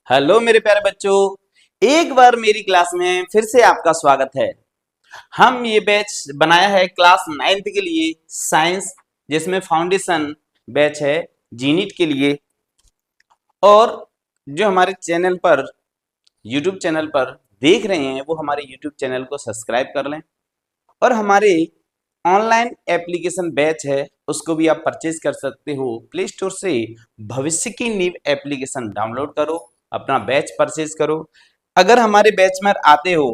Hello मेरे प्यारे बच्चों, एक बार मेरी क्लास में फिर से आपका स्वागत है। हम ये बैच बनाया है क्लास 9th के लिए साइंस, जिसमें फाउंडेशन बैच है जीनीट के लिए। और जो हमारे चैनल पर यूट्यूब चैनल पर देख रहे हैं वो हमारे यूट्यूब चैनल को सब्सक्राइब कर लें। और हमारे ऑनलाइन एप्लीकेशन बैच है उसको भी आप परचेज कर सकते हो। प्ले स्टोर से भविष्य की नींव एप्लीकेशन डाउनलोड करो, अपना बैच परचेज करो। अगर हमारे बैच में आते हो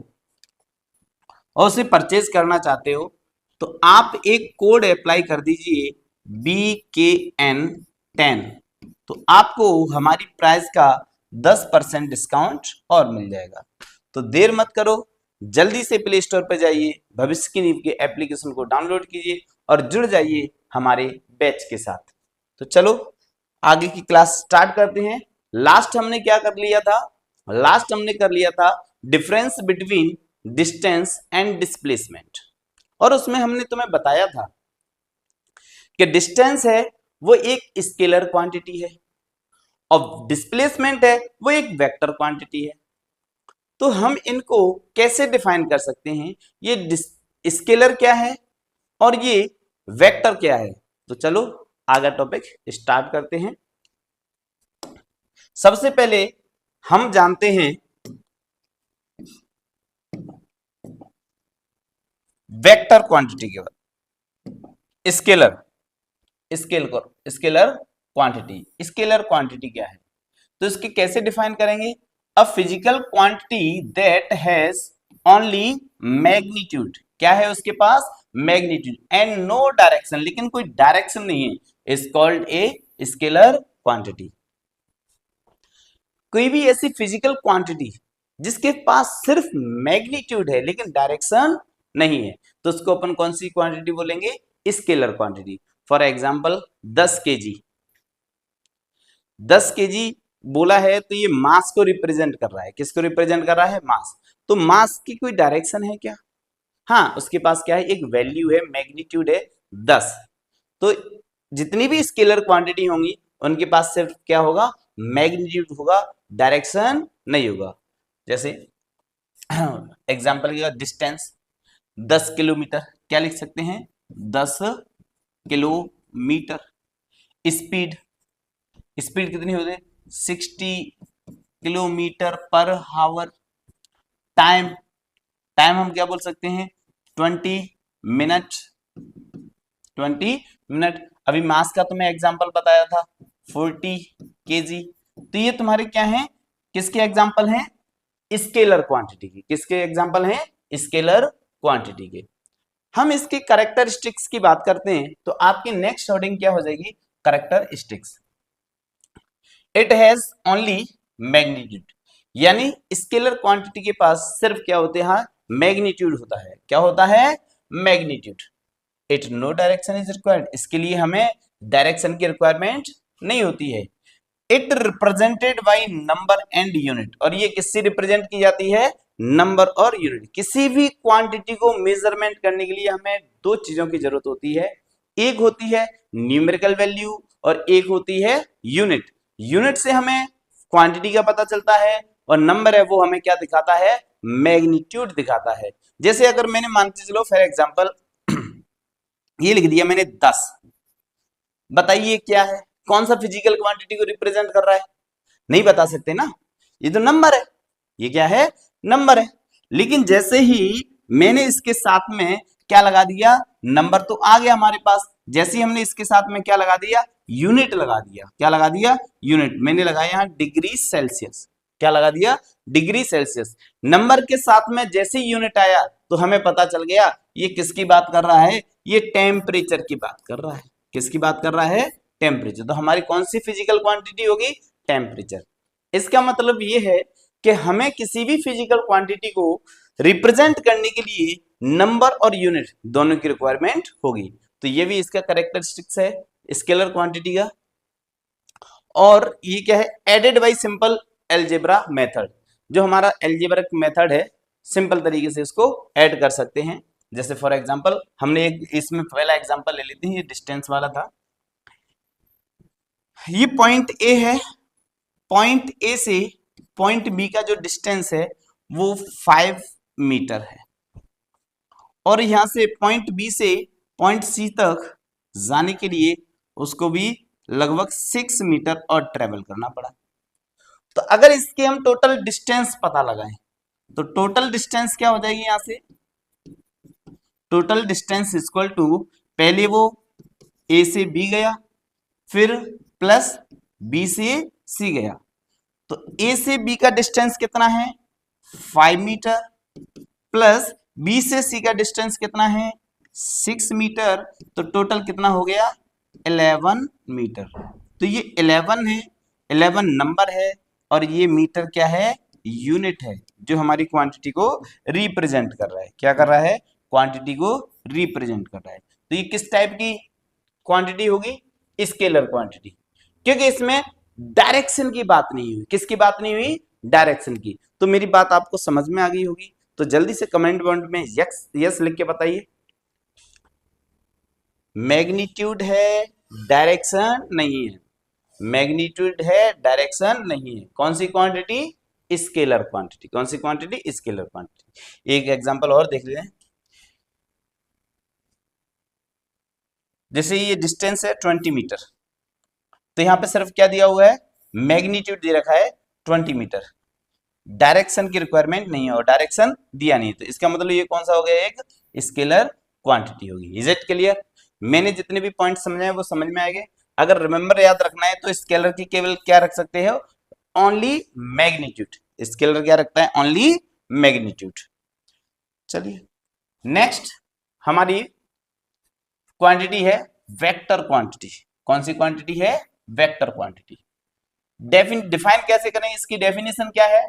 और उसे परचेज करना चाहते हो तो आप एक कोड अप्लाई कर दीजिए BKN10, तो आपको हमारी प्राइस का 10% डिस्काउंट और मिल जाएगा। तो देर मत करो, जल्दी से प्ले स्टोर पर जाइए, भविष्य की नींव के एप्लीकेशन को डाउनलोड कीजिए और जुड़ जाइए हमारे बैच के साथ। तो चलो आगे की क्लास स्टार्ट करते हैं। लास्ट हमने क्या कर लिया था? लास्ट हमने कर लिया था difference between distance and displacement, और उसमें हमने तुम्हें बताया था कि डिस्टेंस है वो एक स्केलर क्वांटिटी है और डिस्प्लेसमेंट है वो एक वेक्टर क्वांटिटी है। तो हम इनको कैसे डिफाइन कर सकते हैं? ये स्केलर क्या है और ये वेक्टर क्या है? तो चलो आगे टॉपिक स्टार्ट करते हैं। सबसे पहले हम जानते हैं वेक्टर क्वांटिटी के बाद scalar scalar quantity. Scalar quantity क्या है तो इसके कैसे डिफाइन करेंगे? A physical quantity that has only magnitude. क्या है उसके पास? मैग्नीट्यूड एंड नो डायरेक्शन, लेकिन कोई डायरेक्शन नहीं है, is called a scalar quantity. कोई भी ऐसी फिजिकल क्वांटिटी जिसके पास सिर्फ मैग्नीट्यूड है लेकिन डायरेक्शन नहीं है तो उसको अपन कौन सी क्वांटिटी बोलेंगे? Scalar quantity. For example 10 KG. 10 KG बोला है तो ये मास को रिप्रेजेंट कर रहा है। किसको रिप्रेजेंट कर रहा है? मास। तो मास की कोई डायरेक्शन है क्या? हाँ, उसके पास क्या है? एक वैल्यू है, मैग्नीट्यूड है 10। तो जितनी भी स्केलर क्वांटिटी होंगी उनके पास सिर्फ क्या होगा? मैग्नीट्यूड होगा, डायरेक्शन नहीं होगा। जैसे एग्जांपल की डिस्टेंस 10 किलोमीटर, क्या लिख सकते हैं? 10 किलोमीटर। स्पीड, स्पीड कितनी होती है? 60 किलोमीटर पर हावर। टाइम, टाइम हम क्या बोल सकते हैं? 20 मिनट। 20 मिनट। अभी मास का तो मैं एग्जांपल बताया था 40 केजी। तो ये तुम्हारे क्या है? किसके एग्जांपल हैं? स्केलर क्वांटिटी की। किसके एग्जांपल हैं? स्केलर क्वांटिटी के। हम इसके कैरेक्टरिस्टिक्स की बात करते हैं तो आपकी नेक्स्ट हेडिंग क्या हो जाएगी? Characteristics. It has only magnitude, यानी स्केलर क्वांटिटी के पास सिर्फ क्या होते हैं? मैग्नीट्यूड होता है। क्या होता है? Magnitude. It no direction is required, इसके लिए हमें डायरेक्शन की रिक्वायरमेंट नहीं होती है। It represented by number and unit, और ये किससे रिप्रेजेंट की जाती है? नंबर और यूनिट। किसी भी क्वांटिटी को मेजरमेंट करने के लिए हमें दो चीजों की जरूरत होती है, एक होती है न्यूमेरिकल वैल्यू और एक होती है यूनिट। यूनिट से हमें क्वांटिटी का पता चलता है और नंबर है वो हमें क्या दिखाता है? मैग्नीट्यूड दिखाता है। जैसे अगर मैंने मान के चलो फॉर एग्जांपल ये लिख दिया मैंने 10, बताइए क्या है? कौन सा फिजिकल क्वांटिटी को रिप्रेजेंट कर रहा है? नहीं बता सकते ना, ये तो नंबर है। ये क्या है? नंबर है। लेकिन जैसे ही मैंने इसके साथ में क्या लगा दिया? नंबर, तो आ गया हमारे पास। जैसे ही हमने इसके साथ में क्या लगा दिया? यूनिट लगा दिया। क्या लगा दिया? यूनिट। मैंने लगाया यहां डिग्री सेल्सियस। क्या लगा दिया? Degree Celsius. नंबर के साथ में जैसे ही यूनिट आया तो हमें पता चल गया ये किसकी बात कर रहा है? ये टेम्परेचर की बात कर रहा है। किसकी बात कर रहा है? टेम्परेचर। तो हमारी कौन सी फिजिकल क्वांटिटी होगी? टेम्परेचर। इसका मतलब ये है कि हमें किसी भी फिजिकल क्वांटिटी को रिप्रेजेंट करने के लिए नंबर और यूनिट दोनों की रिक्वायरमेंट होगी। तो ये भी इसका कैरेक्टरिस्टिक्स है स्केलर क्वांटिटी का। और ये क्या है? Added by simple algebra method. जो हमारा अलजेब्रिक मेथड है, सिंपल तरीके से इसको ऐड कर सकते हैं। जैसे फॉर एग्जांपल हमने एक इसमें पहला एग्जांपल ले लेते हैं, ये डिस्टेंस वाला था। ये पॉइंट ए है, पॉइंट ए से पॉइंट बी का जो डिस्टेंस है वो 5 मीटर है, और यहां से पॉइंट बी से पॉइंट सी तक जाने के लिए उसको भी लगभग 6 मीटर और ट्रेवल करना पड़ा। तो अगर इसके हम टोटल डिस्टेंस पता लगाएं तो टोटल डिस्टेंस क्या हो जाएगी, यहां से टोटल डिस्टेंस इक्वल टू, पहले वो ए से बी गया, फिर प्लस बी से सी गया, तो ए से बी का डिस्टेंस कितना है 5 मीटर, प्लस बी से सी का डिस्टेंस कितना है 6 मीटर, तो टोटल कितना हो गया 11 मीटर। तो ये 11 है, 11 नंबर है, और ये मीटर क्या है, यूनिट है, जो हमारी क्वांटिटी को रिप्रेजेंट कर रहा है। क्या कर रहा है, क्वांटिटी को रिप्रेजेंट कर रहा है। तो ये किस टाइप की क्वांटिटी होगी, स्केलर क्वांटिटी, क्योंकि इसमें डायरेक्शन की बात नहीं हुई। किसकी बात नहीं हुई, डायरेक्शन की। तो मेरी बात आपको समझ में आ गई होगी, तो जल्दी से कमेंट बॉक्स में यस लिख के बताइए। मैग्नीट्यूड है, डायरेक्शन नहीं है। मैग्नीट्यूड है, डायरेक्शन नहीं है। कौन सी क्वांटिटी, स्केलर क्वांटिटी। कौन सी क्वांटिटी, स्केलर क्वांटिटी। एक एग्जांपल और देख लें, जैसे ये डिस्टेंस है 20 मीटर, तो यहां पे सिर्फ क्या दिया हुआ है, मैग्नीट्यूड दे रखा है 20 मीटर, डायरेक्शन की रिक्वायरमेंट नहीं है और डायरेक्शन दिया नहीं, तो इसका मतलब ये कौन सा हो गया, एक स्केलर क्वांटिटी होगी। Is it clear. मैंने जितने भी पॉइंट समझाए वो समझ में आ गए। अगर रिमेंबर याद रखना है तो स्केलर की केवल क्या रख सकते हो, ओनली मैग्नीट्यूड। स्केलर क्या रखता है, ओनली मैग्नीट्यूड। चलिए नेक्स्ट हमारी क्वांटिटी है वेक्टर क्वांटिटी। कौन सी क्वांटिटी है, वेक्टर क्वांटिटी। डिफाइन कैसे करें, इसकी डेफिनेशन क्या है,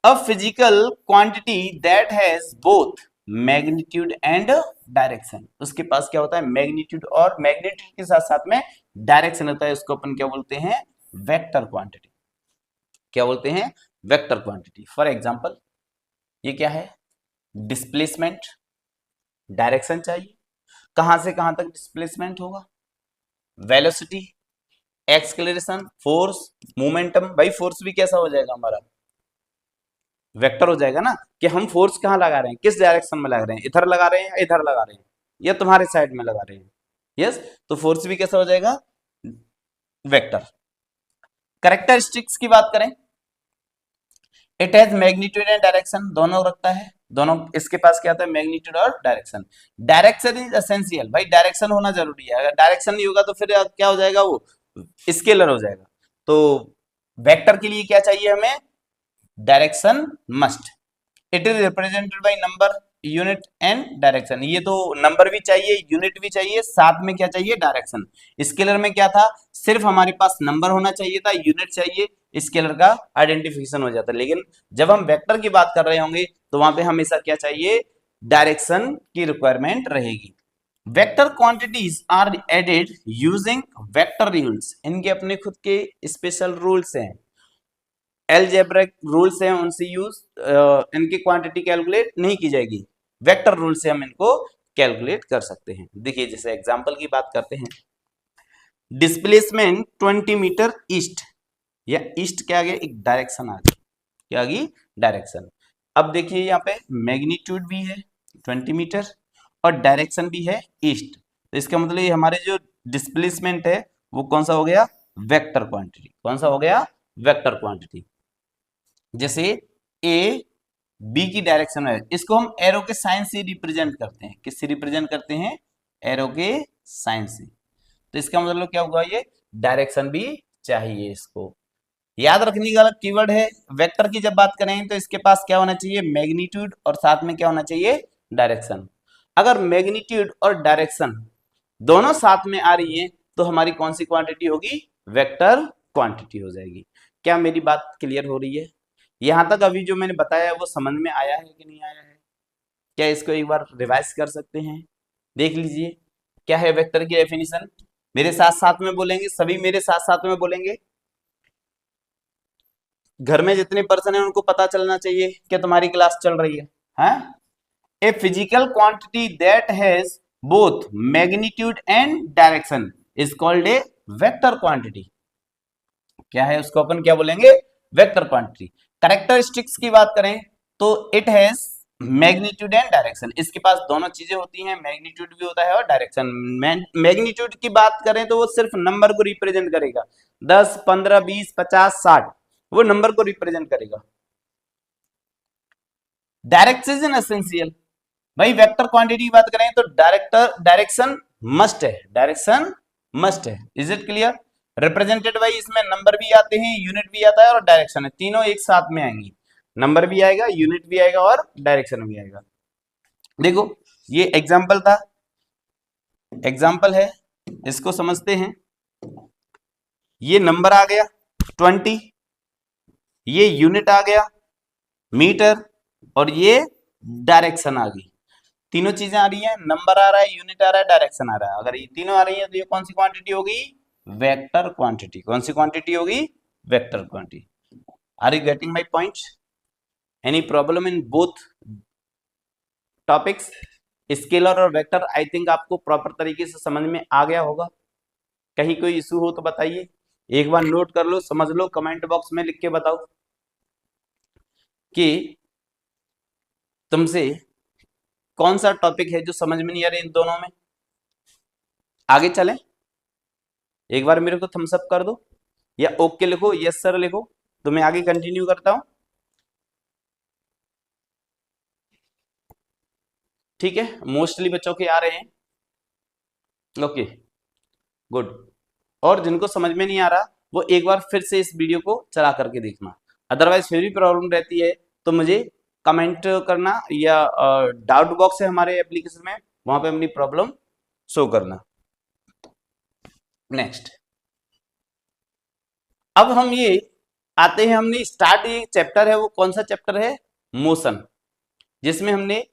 a physical quantity that has both magnitude and direction. उसके पास क्या होता है, मैग्नीट्यूड, और मैग्नीट्यूड के साथ साथ में डायरेक्शन होता है। उसको अपन क्या बोलते हैं, वेक्टर क्वांटिटी। क्या बोलते हैं, वेक्टर क्वांटिटी। फॉर एग्जांपल ये क्या है, डिस्प्लेसमेंट, डायरेक्शन चाहिए, कहां से कहां तक डिस्प्लेसमेंट होगा, वेलोसिटी, एक्सेलरेशन, फोर्स, मोमेंटम। भाई फोर्स भी कैसा हो जाएगा हमारा, वेक्टर हो जाएगा ना, कि हम फोर्स कहां लगा रहे हैं, किस डायरेक्शन में लगा रहे हैं, इधर लगा रहे हैं या इधर लगा रहे हैं, या तुम्हारे साइड में लगा रहे हैं। यस, तो फोर्स भी कैसा हो जाएगा, वेक्टर। कैरेक्टरिस्टिक्स की बात करें, it has magnitude and direction, दोनों रखता है, दोनों इसके पास क्या आता है, मैग्नीट्यूड और डायरेक्शन। डायरेक्शन इज एसेंशियल, भाई डायरेक्शन होना जरूरी है। अगर डायरेक्शन नहीं होगा तो फिर क्या हो जाएगा, वो स्केलर हो जाएगा। तो वेक्टर के लिए क्या चाहिए हमें, direction must. It is represented by number, unit and direction. ये तो नंबर भी चाहिए, यूनिट भी चाहिए, साथ में क्या चाहिए, डायरेक्शन। स्केलर में क्या था, सिर्फ हमारे पास नंबर होना चाहिए था, यूनिट चाहिए, स्केलर का आइडेंटिफिकेशन हो जाता। लेकिन जब हम वेक्टर की बात कर रहे होंगे तो वहां पे हमेशा क्या चाहिए, डायरेक्शन की रिक्वायरमेंट रहेगी। Vector quantities are added using vector rules. इनके अपने खुद के स्पेशल रूल्स हैं, एलजेब्रिक रूल्स हैं, उनसे यूज इनकी क्वांटिटी कैलकुलेट नहीं की जाएगी। वेक्टर रूल से हम इनको कैलकुलेट कर सकते हैं। देखिए जैसे एग्जांपल की बात करते हैं, डिस्प्लेसमेंट 20 मीटर ईस्ट, या ईस्ट क्या आ गया, एक डायरेक्शन आ गई, क्या आ गई, डायरेक्शन। अब देखिए यहाँ पे मैग्नीट्यूड भी है 20 मीटर और डायरेक्शन भी है ईस्ट, तो इसका मतलब ये हमारे जो डिस्प्लेसमेंट है वो कौन सा हो गया, वेक्टर क्वांटिटी। कौन सा हो गया, वेक्टर क्वांटिटी। जैसे ए बी की डायरेक्शन है, इसको हम एरो के साइन से रिप्रेजेंट करते हैं। किससे रिप्रेजेंट करते हैं, एरो के साइन से। तो इसका मतलब क्या होगा, ये डायरेक्शन भी चाहिए। इसको याद रखने का कीवर्ड है, वेक्टर की जब बात करें तो इसके पास क्या होना चाहिए, मैग्नीट्यूड, और साथ में क्या होना चाहिए, डायरेक्शन। अगर मैग्नीट्यूड और डायरेक्शन दोनों साथ में आ रही है तो हमारी कौन सी क्वांटिटी होगी, वेक्टर क्वांटिटी हो जाएगी। क्या मेरी बात क्लियर हो रही है, यहां तक अभी जो मैंने बताया है वो समझ में आया है कि नहीं आया है, क्या इसको एक बार रिवाइज कर सकते हैं, देख लीजिए क्या है वेक्टर की डेफिनेशन। मेरे साथ साथ में बोलेंगे, सभी मेरे साथ साथ में बोलेंगे। घर में जितने पर्सन है उनको पता चलना चाहिए कि तुम्हारी क्लास चल रही है। हाँ, a physical quantity that has both magnitude and direction is called a vector quantity. क्या है, उसको अपन क्या बोलेंगे, वेक्टर क्वांटिटी। कैरेक्टरिस्टिक्स की बात करें तो it has magnitude and direction, इसके पास दोनों चीजें होती हैं, मैग्नीट्यूड भी होता है और डायरेक्शन। मैग्नीट्यूड की बात करें तो वो सिर्फ नंबर को रिप्रेजेंट करेगा, 10, 15, 20, 50, 60, वो नंबर को रिप्रेजेंट करेगा। डायरेक्शन एसेंशियल, भाई वेक्टर क्वांटिटी की बात करें तो डायरेक्शन मस्ट है, डायरेक्शन मस्ट है। Is it clear? Represented by, इसमें नंबर भी आते हैं, यूनिट भी आता है और डायरेक्शन है, तीनों एक साथ में आएंगी, नंबर भी आएगा, यूनिट भी आएगा और डायरेक्शन भी आएगा। देखो ये एग्जाम्पल था, एग्जाम्पल है, इसको समझते हैं। ये नंबर आ गया 20, ये यूनिट आ गया मीटर, और ये डायरेक्शन आ गई। तीनों चीजें आ रही हैं, नंबर आ रहा है, यूनिट आ रहा है, डायरेक्शन आ रहा है। अगर ये तीनों आ रही है तो ये कौन सी क्वांटिटी होगी? Vector quantity. कौन सी क्वांटिटी होगी? Vector quantity. Are you getting my point? Any problem in both topics? Scalar और वेक्टर आई थिंक आपको प्रॉपर तरीके से समझ में आ गया होगा। कहीं कोई इशू हो तो बताइए, एक बार नोट कर लो, समझ लो, कमेंट बॉक्स में लिख के बताओ कि तुमसे कौन सा टॉपिक है जो समझ में नहीं आ रहा इन दोनों में। आगे चलें, एक बार मेरे को थम्स अप कर दो या ओके लिखो, यस सर लिखो, तो मैं आगे कंटिन्यू करता हूं। ठीक है, मोस्टली बच्चों के आ रहे हैं, ओके गुड। और जिनको समझ में नहीं आ रहा वो एक बार फिर से इस वीडियो को चला करके देखना, अदरवाइज फिर भी प्रॉब्लम रहती है तो मुझे कमेंट करना या डाउट बॉक्स है हमारे एप्लीकेशन में, वहां पे अपनी प्रॉब्लम शो करना। नेक्स्ट, अब हम ये आते हैं, हमने स्टार्ट, ये चैप्टर है वो कौन सा चैप्टर है? मोशन, जिसमें हमने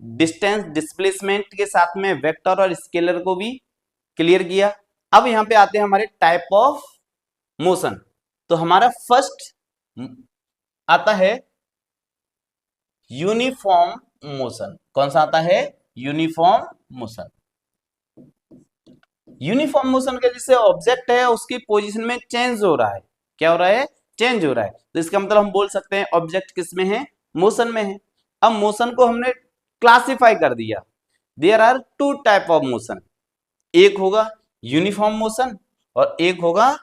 डिस्टेंस डिस्प्लेसमेंट के साथ में वेक्टर और स्केलर को भी क्लियर किया। अब यहां पे आते हैं हमारे टाइप ऑफ मोशन। तो हमारा फर्स्ट आता है यूनिफॉर्म मोशन। कौन सा आता है? Uniform motion. यूनिफॉर्म मोशन का जैसे ऑब्जेक्ट है उसकी पोजीशन में चेंज हो रहा है, क्या हो रहा है? चेंज हो रहा है। तो इसका मतलब हम बोल सकते हैं ऑब्जेक्ट किस में है? मोशन में है। अब मोशन को हमने क्लासिफाई कर दिया, there are two type of motion, एक होगा यूनिफॉर्म मोशन और एक होगा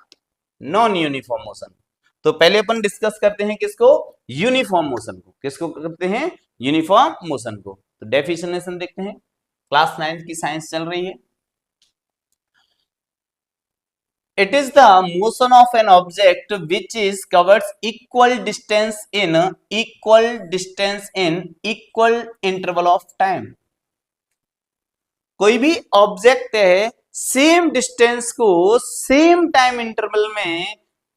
नॉन यूनिफॉर्म मोशन। तो पहले अपन डिस्कस करते हैं किसको? यूनिफॉर्म मोशन को। किसको करते हैं? यूनिफॉर्म मोशन को। तो डेफिनेशन देखते हैं, क्लास 9 की साइंस चल रही है। It is the motion of an object which is covers equal distance in equal interval of time. कोई भी ऑब्जेक्ट है सेम डिस्टेंस को सेम टाइम इंटरवल में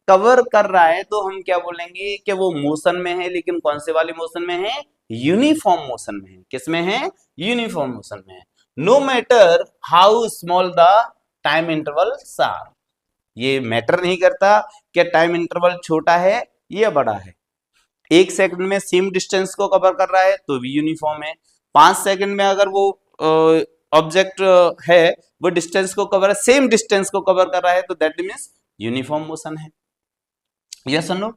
कवर कर रहा है तो हम क्या बोलेंगे कि वो मोशन में है। लेकिन कौन से वाले मोशन में है? यूनिफॉर्म मोशन में है। किस में है? यूनिफॉर्म मोशन में है। No matter how small the time intervals are, ये मैटर नहीं करता कि टाइम इंटरवल छोटा है या बड़ा है। 1 सेकंड में सेम डिस्टेंस को कवर कर रहा है तो भी यूनिफॉर्म है। 5 सेकंड में अगर वो ऑब्जेक्ट है वो डिस्टेंस को कवर, सेम डिस्टेंस को कवर कर रहा है तो दैट मींस यूनिफॉर्म मोशन है। यस और नो?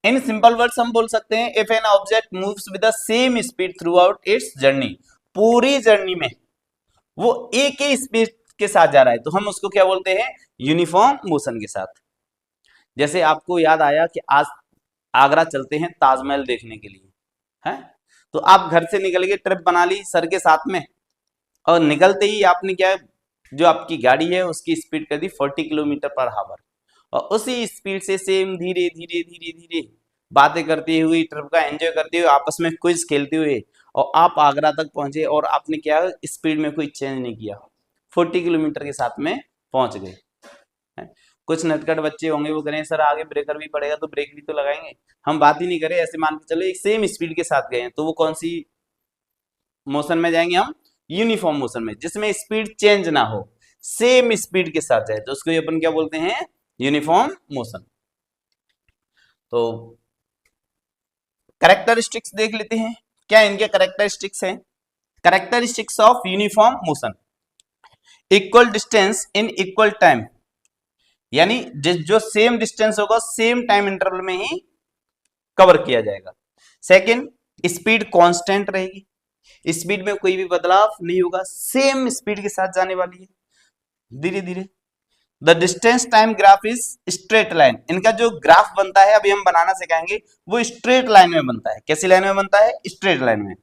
इन सिंपल वर्ड्स हम बोल सकते हैं if an object moves with the same speed through out it's journey, पूरी जर्नी में वो एक ही स्पीड के साथ जा रहा है तो हम उसको क्या बोलते हैं? यूनिफॉर्म मोशन के साथ। जैसे आपको याद आया कि आज आगरा चलते हैं ताजमहल देखने के लिए, है? तो आप घर से निकल के ट्रिप बना ली सर के साथ में, और निकलते ही आपने क्या, जो आपकी गाड़ी है उसकी स्पीड कर दी 40 किलोमीटर पर आवर, और उसी स्पीड से सेम धीरे धीरे धीरे धीरे बातें करते हुए, ट्रिप का एंजॉय करते हुए, आपस में क्विज खेलते हुए, और आप आगरा तक पहुंचे और आपने क्या, स्पीड में कोई चेंज नहीं किया, 40 किलोमीटर के साथ में पहुंच गए। कुछ नटखट बच्चे होंगे वो करें सर आगे ब्रेकर भी पड़ेगा तो ब्रेक भी तो लगाएंगे, हम बात ही नहीं करें, ऐसे मान के चलो एक सेम स्पीड के साथ गए हैं तो वो कौन सी मोशन में जाएंगे? हम यूनिफॉर्म मोशन में, जिसमें स्पीड चेंज ना हो, सेम स्पीड के साथ जाए तो उसको अपन क्या बोलते हैं? Uniform motion. तो कैरेक्टरिस्टिक्स देख लेते हैं, क्या इनके कैरेक्टरिस्टिक्स हैं? Characteristics of uniform motion: equal distance in equal time, यानी जो सेम डिस्टेंस होगा सेम टाइम इंटरवल में ही कवर किया जाएगा। सेकंड, स्पीड कांस्टेंट रहेगी, स्पीड में कोई भी बदलाव नहीं होगा, सेम स्पीड के साथ जाने वाली है धीरे धीरे। The distance time graph is straight line, इनका जो ग्राफ बनता है अभी हम बनाना सिखाएंगे वो स्ट्रेट लाइन में बनता है। कैसी लाइन में बनता है? स्ट्रेट लाइन में।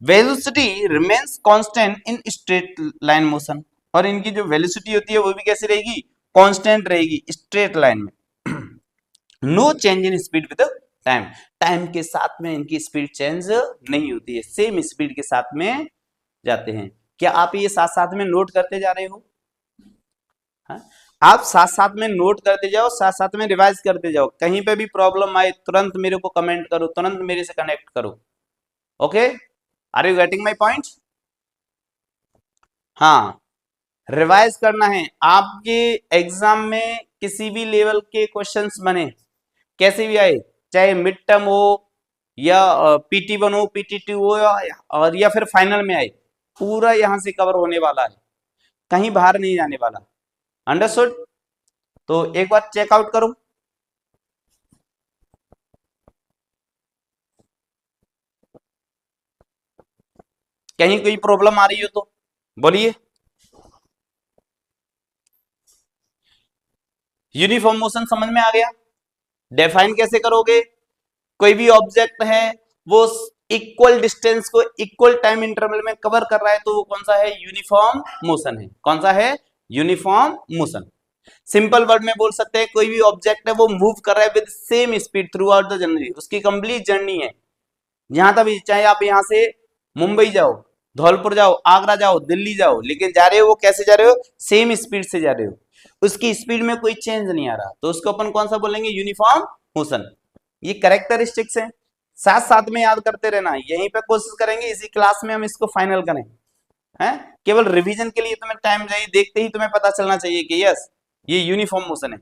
Velocity remains constant in straight line motion, और इनकी जो वेलोसिटी होती है वो भी कैसी रहेगी? कांस्टेंट रहेगी स्ट्रेट लाइन में। No change in speed with time, time के साथ में इनकी स्पीड चेंज नहीं होती है, सेम स्पीड के साथ में जाते हैं। क्या आप ये साथ साथ में नोट करते जा रहे हो? हाँ? आप साथ साथ में नोट करते जाओ, साथ साथ में रिवाइज करते जाओ। कहीं पे भी प्रॉब्लम आए तुरंत मेरे को कमेंट करो, तुरंत मेरे से कनेक्ट करो। Okay, are you getting my point? हाँ, रिवाइज करना है। आपके एग्जाम में किसी भी लेवल के क्वेश्चंस बने, कैसे भी आए, चाहे मिड टर्म हो या PT1 हो, PT2 हो या फिर फाइनल में आए, पूरा यहां से कवर होने वाला है, कहीं बाहर नहीं जाने वाला। अंडरस्टूड? तो एक बार चेकआउट करो। कहीं कोई प्रॉब्लम आ रही हो तो बोलिए। यूनिफॉर्म मोशन समझ में आ गया? डिफाइन कैसे करोगे? कोई भी ऑब्जेक्ट है वो इक्वल डिस्टेंस को इक्वल टाइम इंटरवल में कवर कर रहा है तो वो कौन सा है? यूनिफॉर्म मोशन है। कौन सा है? Uniform motion. सिंपल वर्ड में बोल सकते हैं कोई भी ऑब्जेक्ट है वो मूव कर रहा है with same speed through out the journey, उसकी कंप्लीट जर्नी है जहां तक भी, चाहे आप यहां से मुंबई जाओ, धौलपुर जाओ, आगरा जाओ, दिल्ली जाओ, लेकिन जा रहे हो वो कैसे जा रहे हो? सेम स्पीड से जा रहे हो, उसकी स्पीड में कोई चेंज नहीं आ रहा, तो उसको अपन कौन सा बोलेंगे? Uniform motion. ये कैरेक्टरिस्टिक्स है, साथ साथ में याद करते रहना। यहीं पे कोशिश करेंगे इसी क्लास में हम इसको फाइनल करें, हैं? केवल रिवीजन के लिए तुम्हें टाइम चाहिए, देखते ही तुम्हें पता चलना चाहिए कि यस ये यूनिफॉर्म मोशन है।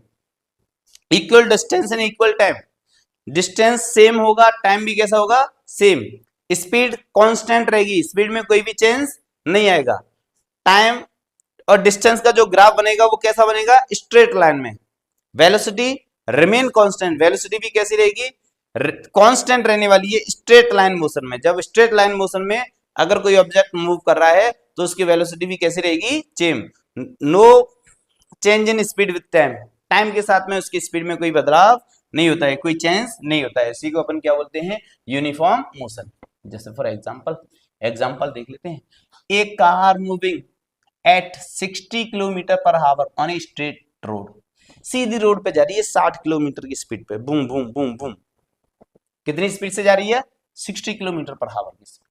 Equal distance and equal time, distance same होगा, टाइम भी कैसा होगा? सेम। स्पीड कांस्टेंट रहेगी, स्पीड में कोई भी चेंज नहीं आएगा। टाइम और डिस्टेंस का जो ग्राफ बनेगा वो कैसा बनेगा? स्ट्रेट लाइन में। वेलोसिटी रिमेन कांस्टेंट, वेलोसिटी भी कैसी रहेगी? कांस्टेंट रहने वाली है स्ट्रेट लाइन मोशन में। जब स्ट्रेट लाइन मोशन में अगर कोई ऑब्जेक्ट मूव कर रहा है तो उसकी वेलोसिटी भी कैसी रहेगी? Same. No change in speed with time, time के साथ में उसकी स्पीड में कोई बदलाव नहीं होता है, कोई चेंज नहीं होता है। इसी को अपन क्या बोलते हैं? Uniform motion. जैसे फॉर एग्जांपल देख लेते हैं। एक car moving at 60 kilometre per hour on a straight road, Sidhi road पे जा रही है 60 किलोमीटर की स्पीड पे, बूम बूम बूम बूम। कितनी स्पीड से जा रही है? 60 किलोमीटर पर आवर की speed.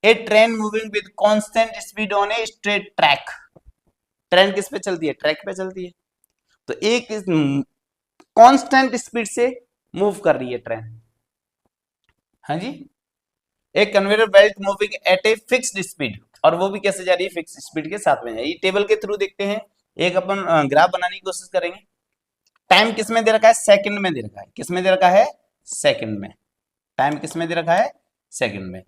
A train moving with constant speed on a straight track, train किस पे चलती है? ट्रैक पे चलती है। तो एक कांस्टेंट स्पीड से मूव कर रही है ट्रेन। हाँ जी। एक conveyor belt moving at a fixed speed, और वो भी कैसे जा रही है? फिक्स्ड स्पीड के साथ में। ये टेबल के थ्रू देखते हैं, एक अपन ग्राफ बनाने की कोशिश करेंगे। टाइम किस में दे रखा है? सेकंड में दे रखा है। किस में दे रखा है? सेकंड में। टाइम किस में दे रखा है? सेकंड में।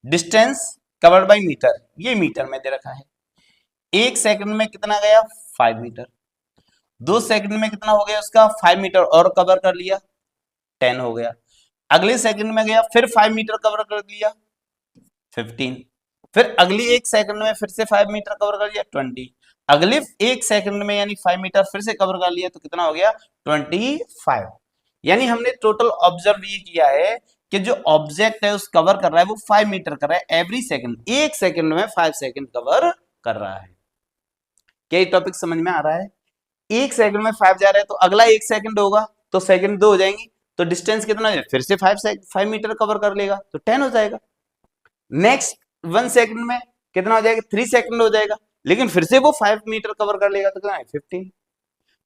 डिस्टेंस कवर्ड बाय मीटर, ये मीटर में दे रखा है। एक सेकंड में कितना गया? 5 मीटर। 2 सेकंड में कितना हो गया उसका? 5 मीटर और कवर कर लिया, 10 हो गया। अगले सेकंड में गया, फिर 5 मीटर कवर कर लिया, 15। फिर अगली एक सेकंड में फिर से 5 मीटर कवर कर लिया, 20। अगले एक सेकंड में यानी 5 मीटर फिर से कवर कर लिया तो कितना हो गया? 25। यानी हमने टोटल ऑब्जर्व ये किया है कि जो ऑब्जेक्ट है उस कवर कर रहा है वो 5 मीटर कर रहा है एवरी सेकंड, एक सेकंड में 5 सेकंड कवर कर रहा है। क्या ये टॉपिक समझ में आ रहा है? एक सेकंड में 5 जा रहा है तो अगला एक सेकंड होगा तो सेकंड 2 हो जाएंगी, तो डिस्टेंस कितना है? फिर से 5 मीटर कवर कर लेगा तो 10 हो जाएगा। नेक्स्ट 1 सेकंड में कितना हो जाएगा? 3 सेकंड हो जाएगा, लेकिन फिर से वो 5 मीटर कवर कर लेगा तो कितना है? 15।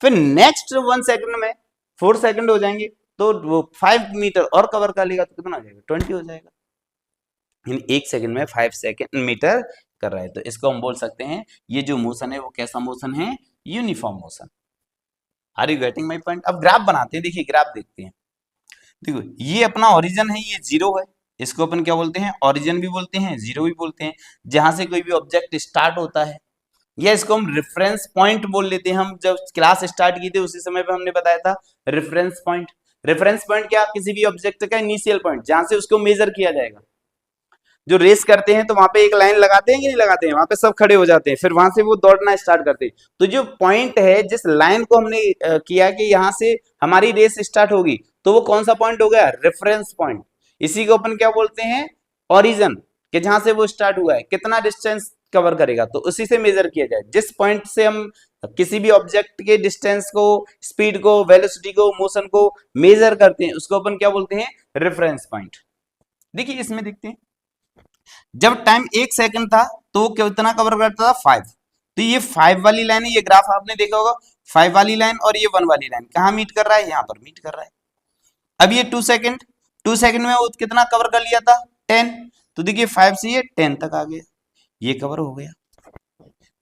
फिर नेक्स्ट 1 सेकंड में 4 सेकंड हो जाएंगे तो वो 5 मीटर और कवर कर लेगा तो कितना हो जाएगा? 20 हो जाएगा। एक सेकंड में 5 सेकंड मीटर कर रहा है, तो इसको हम बोल सकते हैं ये जो मोशन है वो कैसा मोशन है? Uniform motion. Are you getting my point? अब ग्राफ बनाते हैं, देखिए ग्राफ देखते हैं। देखो ये अपना ओरिजिन है, ये 0 है, इसको अपन क्या बोलते हैं? ओरिजिन भी बोलते हैं, 0 भी बोलते हैं। जहां से कोई भी ऑब्जेक्ट स्टार्ट होता है या इसको हम रेफरेंस पॉइंट बोल लेते हैं। हम जब क्लास स्टार्ट की थी उसी समय पे हमने बताया था रेफरेंस पॉइंट। रेफरेंस पॉइंट क्या, किसी भी ऑब्जेक्ट का इनिशियल पॉइंट जहां से उसको मेजर किया जाएगा। जो रेस करते हैं तो वहां पे एक लाइन लगाते हैं कि नहीं लगाते हैं, वहां पे सब खड़े हो जाते हैं, फिर वहां से वो दौड़ना स्टार्ट करते हैं। तो जो पॉइंट है, जिस लाइन को हमने किया कि यहां से हमारी रेस स्टार्ट होगी, तो वो कौन सा पॉइंट हो गया, रेफरेंस पॉइंट। इसी को अपन क्या बोलते हैं, ओरिजिन, कि जहां से वो स्टार्ट हुआ है कितना डिस्टेंस कवर करेगा, तो उसी से मेजर किया जाए। जिस पॉइंट से हम किसी भी ऑब्जेक्ट के डिस्टेंस को, स्पीड को, वेलोसिटी को, मोशन को मेजर करते हैं, उसको अपन क्या बोलते हैं, रेफरेंस पॉइंट। देखिए इसमें देखते हैं, जब टाइम 1 सेकंड था तो वो कितना कवर करता था, 5। तो ये 5 वाली लाइन है, ये ग्राफ आपने देखा होगा, 5 वाली लाइन और ये 1 वाली लाइन कहाँ मीट कर रहा है, यहाँ पर मीट कर रहा है। अब ये 2 सेकंड, 2 सेकंड में वो कितना कवर कर लिया था, 10। तो देखिए 5 से ये 10 तक आ गया, ये कवर हो गया।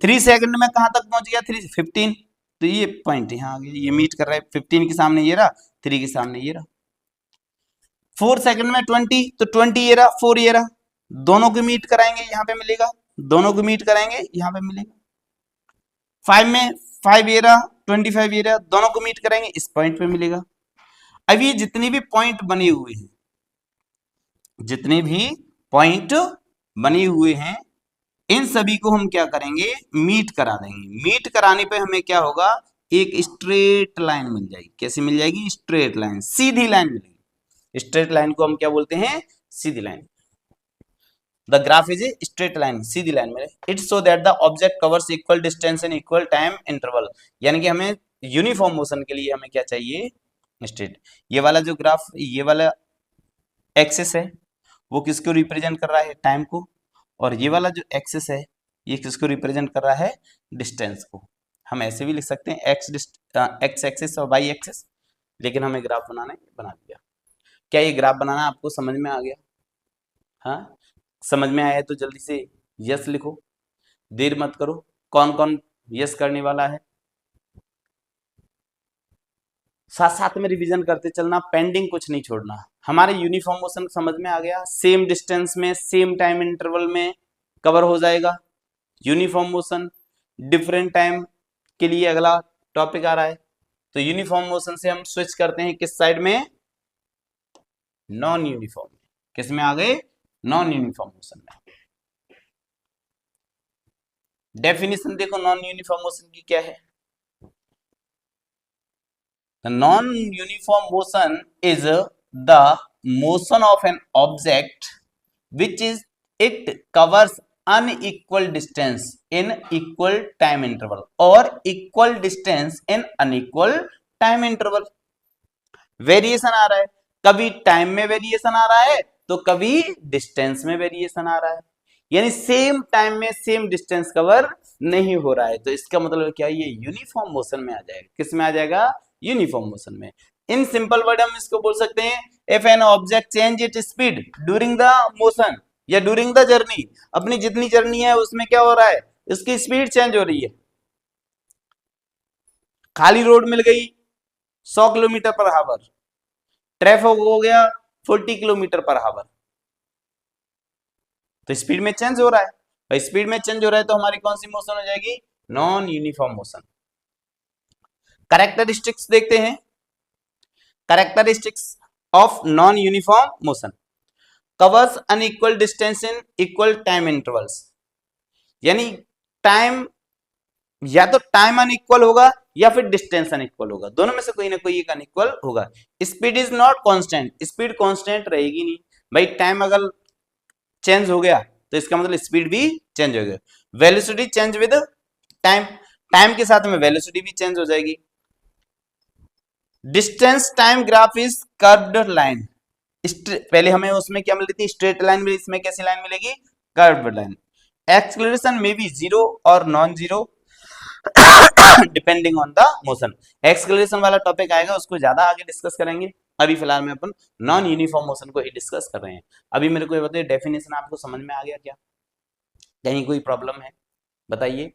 3 सेकंड में कहां तक पहुंच गया, 15। तो ये पॉइंट यहाँ आ गया, ये मीट कर रहा है 15 के सामने ये रहा, 3 के सामने ये रहा। 4 सेकंड में 20, तो 20 ये रहा, 4 ये रहा, दोनों को मीट कराएंगे यहाँ पे मिलेगा, दोनों को मीट कराएंगे यहाँ पे मिलेगा। 5 में 5 ये रहा, 25 ये रहा, दोनों को मीट कराएंगे इस पॉइंट पे मिलेगा। अब ये जितने भी पॉइंट बने हुए हैं, जितने भी पॉइंट बने हुए हैं, इन सभी को हम क्या करेंगे, मीट करा देंगे। मीट कराने पे हमें क्या होगा, एक स्ट्रेट लाइन मिल जाएगी। कैसी मिल जाएगी, स्ट्रेट लाइन, सीधी लाइन मिलेगी। स्ट्रेट लाइन को हम क्या बोलते हैं, सीधी line. The graph is a straight line, सीधी लाइन में। It so that the object covers equal distance in equal time interval. यानी कि हमें यूनिफॉर्म मोशन के लिए हमें क्या चाहिए, स्ट्रेट। ये वाला जो ग्राफ, ये वाला एक्सिस है, वो किसको रिप्रेजेंट कर रहा है, टाइम को। और ये वाला जो एक्सिस है, ये किसको रिप्रेजेंट कर रहा है, डिस्टेंस को। हम ऐसे भी लिख सकते हैं एक्स एक्सिस और वाई एक्सिस, लेकिन हमें ग्राफ बनाना है, बना दिया। क्या ये ग्राफ बनाना आपको समझ में आ गया, हाँ समझ में आया तो जल्दी से यस लिखो, देर मत करो। कौन कौन यस करने वाला है, साथ साथ में रिवीजन करते चलना, पेंडिंग कुछ नहीं छोड़ना। हमारे यूनिफॉर्म मोशन समझ में आ गया, सेम डिस्टेंस में सेम टाइम इंटरवल में कवर हो जाएगा। यूनिफॉर्म मोशन डिफरेंट टाइम के लिए अगला टॉपिक आ रहा है। तो यूनिफॉर्म मोशन से हम स्विच करते हैं किस साइड में, नॉन यूनिफॉर्म में। किस में आ गए, नॉन यूनिफॉर्म मोशन में। डेफिनेशन देखो नॉन यूनिफॉर्म मोशन की क्या है। The non-uniform motion is the motion of an object which is it covers unequal distance in equal time interval or equal distance in unequal time interval. Variation आ रहा है, कभी time में variation आ रहा है तो कभी डिस्टेंस में वेरिएशन आ रहा है, यानी सेम टाइम में सेम डिस्टेंस कवर नहीं हो रहा है। तो इसका मतलब क्या, ये यूनिफॉर्म मोशन में आ जाएगा। किस में आ जाएगा, यूनिफॉर्म मोशन में। इन सिंपल वर्ड हम इसको बोल सकते हैं, if an object change its speed during the motion या ड्यूरिंग द जर्नी, अपनी जितनी जर्नी है उसमें क्या हो रहा है, इसकी स्पीड चेंज हो रही है। खाली रोड मिल गई 100 किलोमीटर पर आवर, ट्रैफिक हो गया 40 किलोमीटर पर आवर, तो स्पीड में चेंज हो रहा है। भाई स्पीड में चेंज हो रहा है तो हमारी कौन सी मोशन हो जाएगी, नॉन यूनिफॉर्म मोशन। कैरेक्टरिस्टिक्स देखते हैं, characteristics of non uniform motion. Covers unequal distance in equal time intervals, यानी टाइम, या तो टाइम अनइक्वल होगा या फिर डिस्टेंस अनइक्वल होगा, दोनों में से कोई ना कोई एक अनइक्वल होगा। Speed is not constant, speed constant रहेगी नहीं। भाई टाइम अगर चेंज हो गया तो इसका मतलब स्पीड भी चेंज हो गया। Velocity change with time, time के साथ में वेलोसिटी भी चेंज हो जाएगी। Distance time graph is curved line, पहले हमें उसमें क्या मिल रही थी, स्ट्रेट लाइन में, इसमें कैसी लाइन मिलेगी, कर्व्ड लाइन। एक्सेलरेशन में भी जीरो और non zero depending on the motion. Acceleration वाला टॉपिक आएगा, उसको ज्यादा आगे डिस्कस करेंगे। अभी फिलहाल में अपन नॉन यूनिफॉर्म मोशन को ही डिस्कस कर रहे हैं। अभी मेरे को ये बताइए, डेफिनेशन आपको समझ में आ गया क्या, कहीं कोई प्रॉब्लम है बताइए।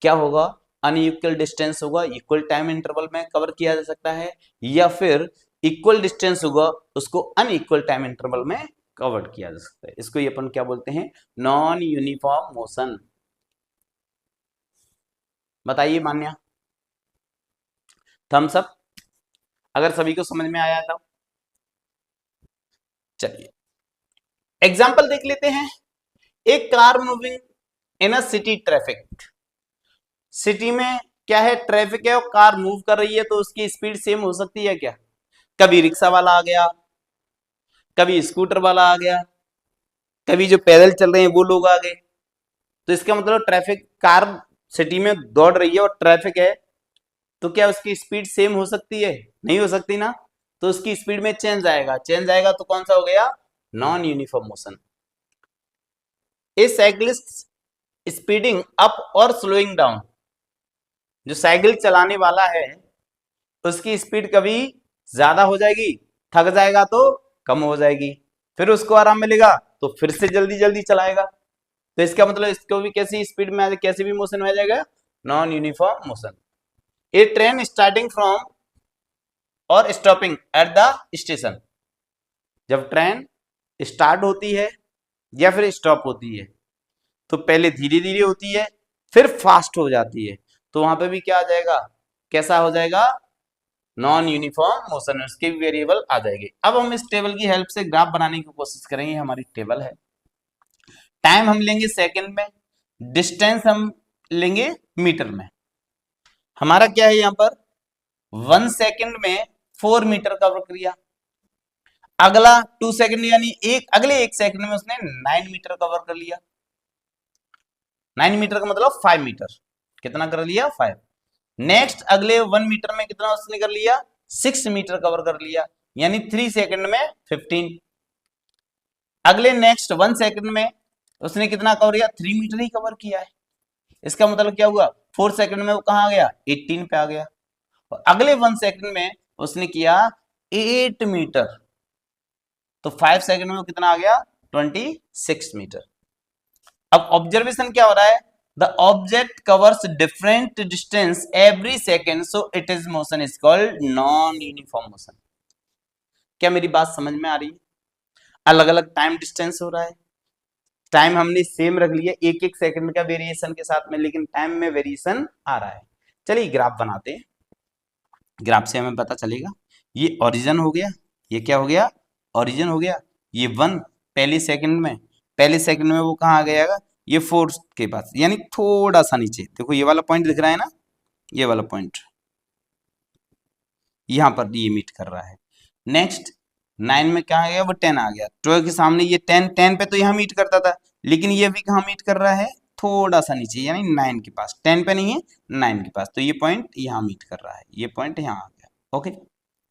क्या होगा, अनइक्वल डिस्टेंस होगा, इक्वल टाइम इंटरवल में कवर किया जा सकता है, या फिर इक्वल डिस्टेंस होगा उसको अनइक्वल टाइम इंटरवल में कवर किया जा सकता है। इसको अपन क्या बोलते हैं, नॉन यूनिफॉर्म मोशन। बताइए मान्या, थम्स अप अगर सभी को समझ में आया तो। चलिए एग्जाम्पल देख लेते हैं। एक कार मूविंग इन अ सिटी ट्रैफिक, सिटी में क्या है, ट्रैफिक है और कार मूव कर रही है, तो उसकी स्पीड सेम हो सकती है क्या? कभी रिक्शा वाला आ गया, कभी स्कूटर वाला आ गया, कभी जो पैदल चल रहे हैं वो लोग आ गए, तो इसका मतलब ट्रैफिक, कार सिटी में दौड़ रही है और ट्रैफिक है, तो क्या उसकी स्पीड सेम हो सकती है? नहीं हो सकती ना, तो उसकी स्पीड में चेंज आएगा, चेंज आएगा तो कौन सा हो गया? Non uniform motion. A cyclist speeding up और स्लोइंग डाउन, जो साइकिल चलाने वाला है उसकी स्पीड कभी ज्यादा हो जाएगी, थक जाएगा तो कम हो जाएगी, फिर उसको आराम मिलेगा तो फिर से जल्दी जल्दी चलाएगा, तो इसका मतलब इसको भी कैसी स्पीड में कैसे भी मोशन में आ जाएगा? Non uniform motion. A train starting from और स्टॉपिंग एट द स्टेशन, जब ट्रेन स्टार्ट होती है या फिर स्टॉप होती है तो पहले धीरे धीरे होती है फिर फास्ट हो जाती है, तो वहां पे भी क्या आ जाएगा, कैसा हो जाएगा? नॉन यूनिफॉर्म मोशन, उसके भी वेरिएबल आ जाएंगे। अब हम इस टेबल की हेल्प से ग्राफ बनाने की कोशिश करेंगे। हमारी टेबल है, टाइम हम लेंगे सेकंड में, डिस्टेंस हम लेंगे मीटर में। हमारा क्या है यहाँ पर, 1 सेकंड में 4 मीटर कवर किया, अगला 2 सेकंड यानी अगले 1 सेकंड में उसने 9 मीटर कवर कर लिया। 9 मीटर का मतलब 5 मीटर, कितना कर लिया? 5। नेक्स्ट अगले 1 मीटर में कितना उसने कर लिया? 6 मीटर कवर कर लिया, यानी 3 सेकंड में 15। अगले नेक्स्ट 1 सेकंड में उसने कितना कवर किया? 3 मीटर ही कवर किया है। इसका मतलब क्या हुआ, 4 सेकंड में वो कहां आ गया? 18 पे आ गया। और अगले 1 सेकंड में उसने किया 8 मीटर, तो 5 सेकंड में वो कितना आ गया? 26 मीटर। अब ऑब्जर्वेशन क्या हो रहा है, the object covers different distance every second so it is motion is called non uniform motion. क्या मेरी बात समझ में आ रही है? अलग अलग टाइम डिस्टेंस हो रहा है, टाइम हमने सेम रख लिया एक एक सेकंड का वेरिएशन के साथ में, लेकिन टाइम में वेरिएशन आ रहा है। चलिए ग्राफ बनाते हैं, ग्राफ से हमें पता चलेगा। ये ओरिजिन हो गया, ये क्या हो गया? ओरिजिन हो गया। ये 1 पहले सेकंड में वो कहाँ आ गया? ये 4 के पास, यानी थोड़ा सा नीचे। देखो ये वाला पॉइंट दिख रहा है ना, ये वाला पॉइंट यहाँ पर ये मीट कर रहा है। नेक्स्ट 9 में क्या आ गया? वो 10 आ गया। 12 के सामने ये 10 पे तो यहाँ मीट करता था, लेकिन ये भी कहाँ मीट कर रहा है? थोड़ा सा नीचे, यानी 9 के पास। 10 पे नहीं है, 9 के पास, तो ये पॉइंट यहाँ मीट कर रहा है, ये पॉइंट यहाँ आ गया। ओके,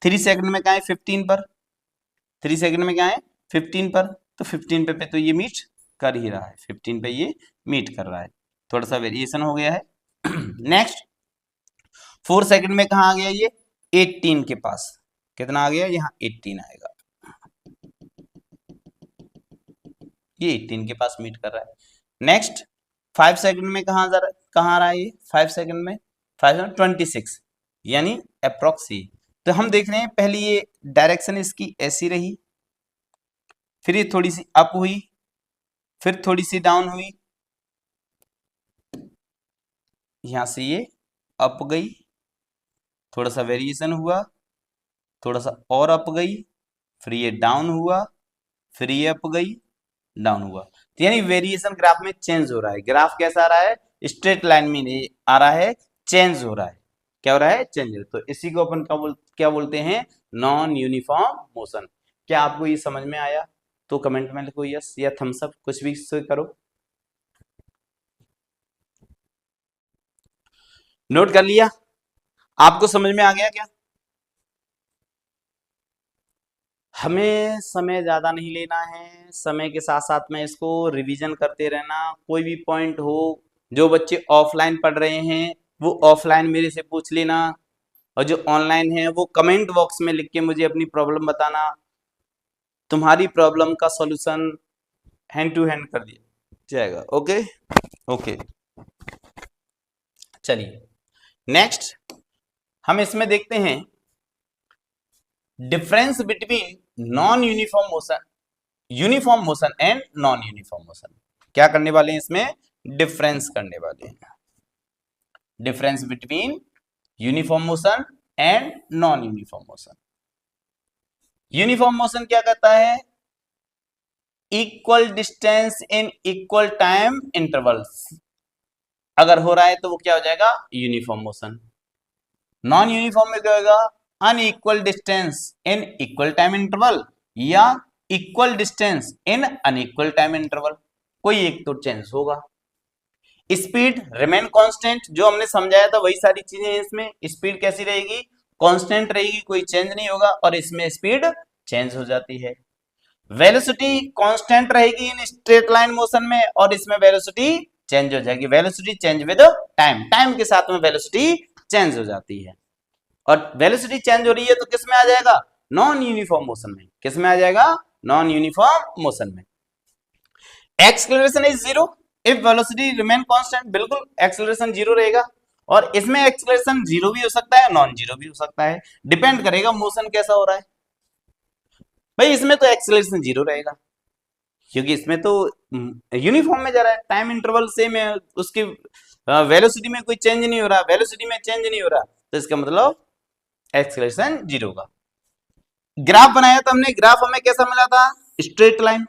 3 सेकंड में क्या है? 15 पर। 3 सेकंड में क्या है? 15 पर, तो 15 पे तो ये मीट कर ही रहा है, 15 पे ये मीट कर रहा है, थोड़ा सा वेरिएशन हो गया है। नेक्स्ट 4 सेकंड में कहाँ आ गया? ये 18 के पास, कितना आ गया? यहाँ 18 आएगा, ये 18 के पास मीट कर रहा है। नेक्स्ट 5 सेकंड में कहाँ आ रहा है? ये 5 सेकंड में 26, यानी अप्रोक्सी। तो हम देख रहे हैं पहले ये डायरेक्शन इसकी ऐसी रही, फिर ये थोड़ी सी अप हुई, फिर थोड़ी सी डाउन हुई, यहां से ये अप गई, थोड़ा सा वेरिएशन हुआ, थोड़ा सा और अप गई, फिर ये डाउन हुआ, फिर ये अप गई, डाउन हुआ। तो यानी वेरिएशन ग्राफ में चेंज हो रहा है। ग्राफ कैसा आ रहा है? स्ट्रेट लाइन में नहीं आ रहा है, चेंज हो रहा है। क्या हो रहा है? चेंज। तो इसी को अपन क्या बोलते हैं? Non uniform motion. क्या आपको ये समझ में आया? तो कमेंट में लिखो यस या थम्स अप, कुछ भी करो। नोट कर लिया? आपको समझ में आ गया क्या? हमें समय ज्यादा नहीं लेना है, समय के साथ साथ में इसको रिवीजन करते रहना। कोई भी पॉइंट हो, जो बच्चे ऑफलाइन पढ़ रहे हैं वो ऑफलाइन मेरे से पूछ लेना, और जो ऑनलाइन है वो कमेंट बॉक्स में लिख के मुझे अपनी प्रॉब्लम बताना। तुम्हारी प्रॉब्लम का सॉल्यूशन हैंड टू हैंड कर दिया जाएगा। ओके ओके, चलिए नेक्स्ट हम इसमें देखते हैं difference between non uniform motion, uniform motion and non uniform motion. क्या करने वाले हैं इसमें? डिफरेंस करने वाले हैं। Difference between uniform motion and non uniform motion. Uniform motion क्या कहता है? Equal distance in equal time intervals अगर हो रहा है तो वो क्या हो जाएगा? Uniform motion. नॉन यूनिफॉर्म में क्या होगा? Unequal distance in equal time interval या equal distance in unequal time interval, कोई एक तो चेंज होगा। स्पीड रिमेन कांस्टेंट, जो हमने समझाया था वही सारी चीजें हैं इसमें। स्पीड कैसी रहेगी? कांस्टेंट रहेगी, कोई चेंज नहीं होगा, और इसमें स्पीड चेंज हो जाती है। वेलोसिटी कांस्टेंट रहेगी इन स्ट्रेट लाइन मोशन में, और इसमें वेलोसिटी चेंज हो जाएगी। Velocity change with time, time के साथ में वेलोसिटी चेंज हो जाती है। और वेलोसिटी चेंज हो रही है तो किस में आ जाएगा? नॉन यूनिफॉर्म मोशन में। किस में आ जाएगा? नॉन यूनिफॉर्म मोशन में। Acceleration is zero if velocity remain constant, बिल्कुल एक्सेलरेशन जीरो रहेगा, और इसमें एक्सेलरेशन जीरो भी हो सकता है, नॉन जीरो भी हो सकता है, डिपेंड करेगा मोशन कैसा हो रहा है। भाई इसमें तो एक्सेलरेशन जीरो रहेगा क्योंकि इसमें तो यूनिफॉर्म में जा रहा है, टाइम इंटरवल सेम है, उसकी वेलोसिटी में कोई चेंज नहीं हो रहा, वेलोसिटी में चेंज नहीं हो रहा, तो इसका मतलब एक्सेलरेशन जीरो का। ग्राफ बनाया था हमने, ग्राफ हमें कैसा मिला था? Straight line.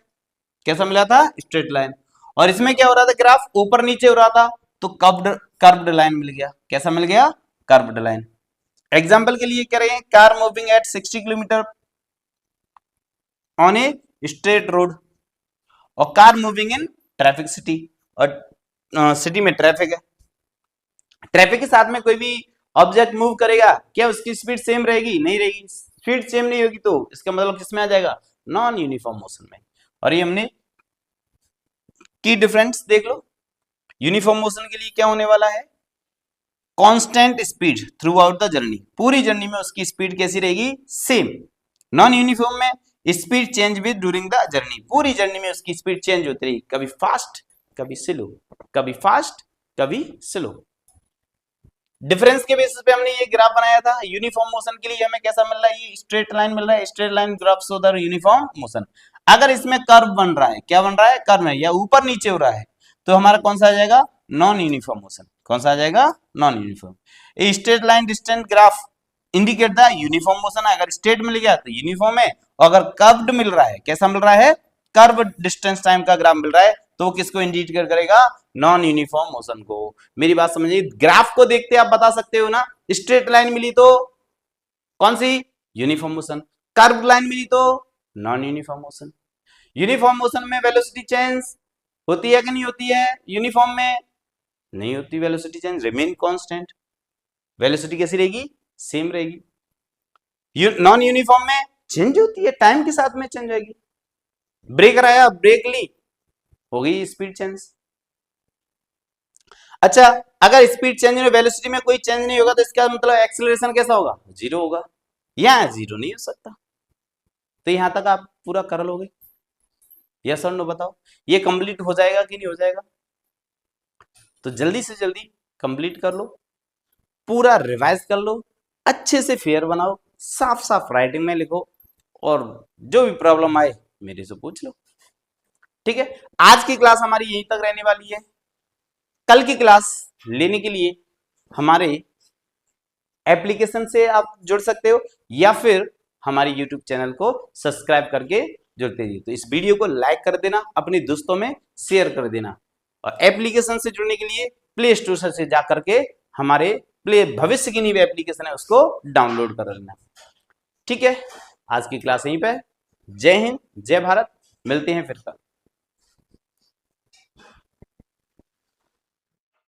कैसा मिला था? Straight line. और इसमें क्या हो रहा था? ग्राफ ऊपर नीचे हो रहा था, तो कर्व्ड लाइन मिल गया। कैसा मिल गया? Curved line. एग्जांपल के लिए कह रहे हैं car moving at 60 kilometre on a straight road, और car moving in traffic city, और सिटी में ट्रैफिक है। ट्रैफिक के साथ में कोई भी ऑब्जेक्ट मूव करेगा, क्या उसकी स्पीड सेम रहेगी? नहीं रहेगी। स्पीड सेम नहीं होगी तो इसका मतलब किसमें आ जाएगा? नॉन यूनिफॉर्म मोशन में। और ये हमने की डिफरेंस देख लो। यूनिफॉर्म मोशन के लिए क्या होने वाला है? Constant speed through out the journey, पूरी जर्नी में उसकी स्पीड कैसी रहेगी? सेम। नॉन यूनिफॉर्म में speed change with during the journey, पूरी जर्नी में उसकी स्पीड चेंज होती रहेगी, कभी फास्ट कभी स्लो, कभी फास्ट कभी स्लो। डिफरेंस के बेसिस पे हमने ये ग्राफ बनाया था। यूनिफॉर्म मोशन के लिए हमें कैसा मिल रहा है? ये स्ट्रेट लाइन मिल रहा है, straight line graph show the uniform motion. अगर इसमें कर्व बन रहा है, क्या बन रहा है? कर्व है, या ऊपर नीचे हो रहा है, तो हमारा कौन सा आ जाएगा? Non uniform motion. कौन सा आ जाएगा? Non uniform. Straight line distance graph indicate the uniform motion, अगर स्ट्रेट मिल गया तो यूनिफॉर्म है, अगर कर्व्ड मिल रहा है, कैसा मिल रहा है? कर्व डिस्टेंस टाइम का ग्राफ मिल रहा है, तो वो किसको इंडिकेट करेगा? नॉन यूनिफॉर्म मोशन को। मेरी बात समझिए, ग्राफ को देखते आप बता सकते हो ना, स्ट्रेट लाइन मिली तो कौन सी? Uniform motion. कर्व लाइन मिली तो non uniform motion. Uniform motion में वेलोसिटी चेंज होती है कि नहीं होती है? यूनिफॉर्म में नहीं होती velocity change, remain constant. Velocity कैसी रहेगी? सेम रहेगी। नॉन यूनिफॉर्म में चेंज होती है, टाइम के साथ में चेंज होगी। ब्रेक आया, ब्रेक ली, हो गई स्पीड चेंज। अच्छा, अगर स्पीड चेंज में वेलोसिटी में कोई चेंज नहीं होगा तो इसका मतलब एक्सेलरेशन कैसा होगा? जीरो होगा, या जीरो नहीं हो सकता। तो यहां तक आप पूरा कर लोगे? यस और नो बताओ, ये कंप्लीट हो जाएगा कि नहीं हो जाएगा? तो जल्दी से जल्दी कंप्लीट कर लो, पूरा रिवाइज कर लो, अच्छे से फेयर बनाओ, साफ साफ राइटिंग में लिखो, और जो भी प्रॉब्लम आए मेरे से पूछ लो। ठीक है, आज की क्लास हमारी यहीं तक रहने वाली है। कल की क्लास लेने के लिए हमारे एप्लीकेशन से आप जुड़ सकते हो, या फिर हमारे YouTube चैनल को सब्सक्राइब करके जुड़ते रहिए। तो इस वीडियो को लाइक कर देना, अपने दोस्तों में शेयर कर देना, और एप्लीकेशन से जुड़ने के लिए प्ले स्टोर से जा करके हमारे प्ले भविष्य की न्यू एप्लीकेशन है उसको डाउनलोड कर लेना। ठीक है, आज की क्लास यहीं पे। जय हिंद, जय भारत, मिलते हैं फिर कल।